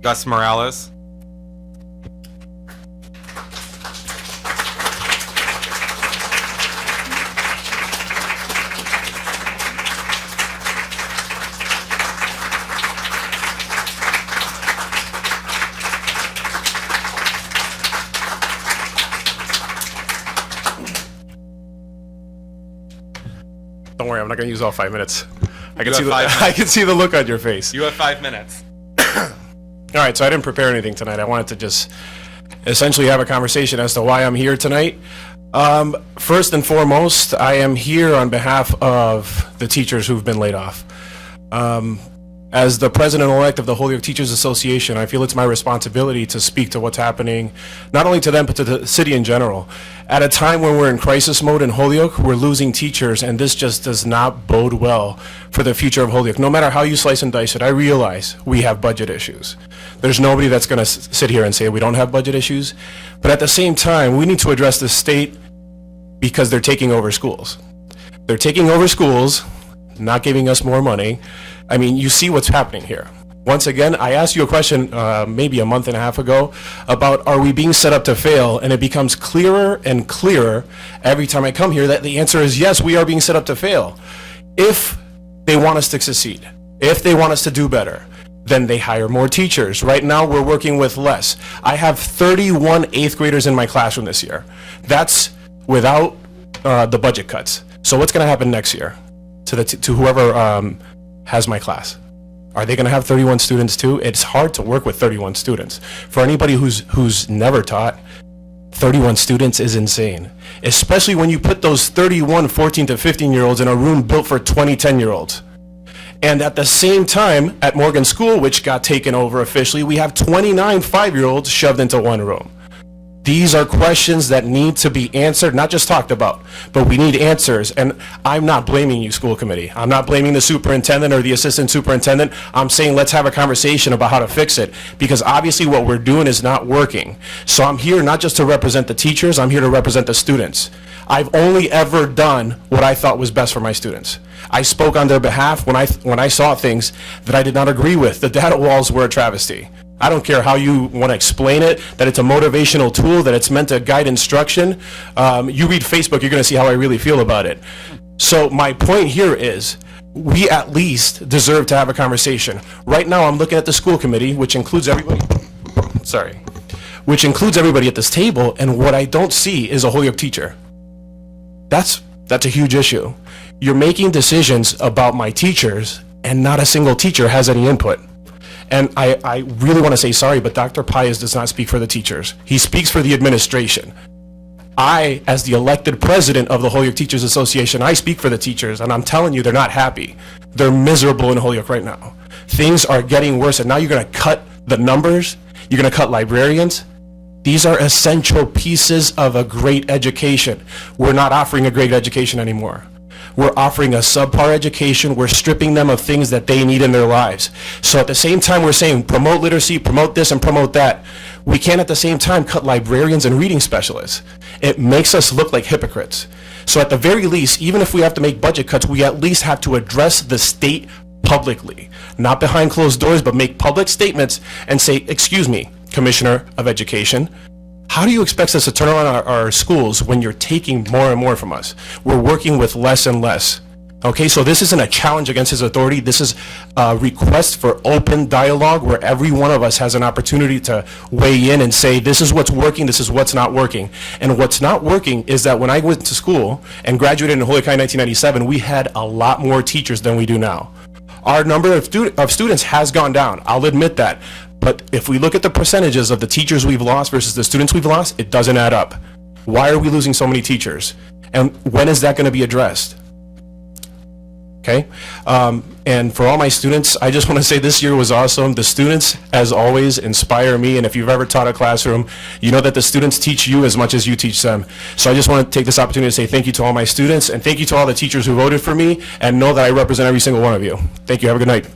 Gus Morales. Don't worry, I'm not going to use all 5 minutes. I can see the look on your face. You have 5 minutes. All right, so I didn't prepare anything tonight. I wanted to just essentially have a conversation as to why I'm here tonight. First and foremost, I am here on behalf of the teachers who've been laid off. As the president-elect of the Holyoke Teachers Association, I feel it's my responsibility to speak to what's happening, not only to them, but to the city in general. At a time when we're in crisis mode in Holyoke, we're losing teachers, and this just does not bode well for the future of Holyoke. No matter how you slice and dice it, I realize we have budget issues. There's nobody that's going to sit here and say we don't have budget issues. But at the same time, we need to address the state because they're taking over schools. They're taking over schools, not giving us more money. I mean, you see what's happening here. Once again, I asked you a question maybe a month and a half ago about are we being set up to fail, and it becomes clearer and clearer every time I come here that the answer is yes, we are being set up to fail. If they want us to succeed, if they want us to do better, then they hire more teachers. Right now, we're working with less. I have 31 8th graders in my classroom this year. That's without the budget cuts. So what's going to happen next year to whoever has my class? Are they going to have 31 students too? It's hard to work with 31 students. For anybody who's never taught, 31 students is insane. Especially when you put those 31 14 to 15-year-olds in a room built for 20 10-year-olds. And at the same time, at Morgan School, which got taken over officially, we have 29 5-year-olds shoved into one room. These are questions that need to be answered, not just talked about, but we need answers. And I'm not blaming you, school committee. I'm not blaming the superintendent or the assistant superintendent. I'm saying let's have a conversation about how to fix it, because obviously what we're doing is not working. So I'm here not just to represent the teachers, I'm here to represent the students. I've only ever done what I thought was best for my students. I spoke on their behalf when I saw things that I did not agree with. The data walls were a travesty. I don't care how you want to explain it, that it's a motivational tool, that it's meant to guide instruction. You read Facebook, you're going to see how I really feel about it. So my point here is we at least deserve to have a conversation. Right now I'm looking at the school committee, which includes everybody, which includes everybody at this table, and what I don't see is a Holyoke teacher. That's a huge issue. You're making decisions about my teachers, and not a single teacher has any input. And I really want to say sorry, but Dr. Pius does not speak for the teachers. He speaks for the administration. I, as the elected president of the Holyoke Teachers Association, I speak for the teachers, and I'm telling you, they're not happy. They're miserable in Holyoke right now. Things are getting worse, and now you're going to cut the numbers. You're going to cut librarians. These are essential pieces of a great education. We're not offering a great education anymore. We're offering a subpar education. We're stripping them of things that they need in their lives. So at the same time, we're saying promote literacy, promote this, and promote that. We can't at the same time cut librarians and reading specialists. It makes us look like hypocrites. So at the very least, even if we have to make budget cuts, we at least have to address the state publicly. Not behind closed doors, but make public statements and say, excuse me, Commissioner of Education, how do you expect us to turn around our schools when you're taking more and more from us? We're working with less and less. Okay, so this isn't a challenge against his authority. This is a request for open dialogue where every one of us has an opportunity to weigh in and say, this is what's working, this is what's not working. And what's not working is that when I went to school and graduated in Holyoke in 1997, we had a lot more teachers than we do now. Our number of students has gone down. I'll admit that. But if we look at the percentages of the teachers we've lost versus the students we've lost, it doesn't add up. Why are we losing so many teachers? And when is that going to be addressed? Okay? And for all my students, I just want to say this year was awesome. The students, as always, inspire me. And if you've ever taught a classroom, you know that the students teach you as much as you teach them. So I just want to take this opportunity to say thank you to all my students, and thank you to all the teachers who voted for me, and know that I represent every single one of you. Thank you. Have a good night.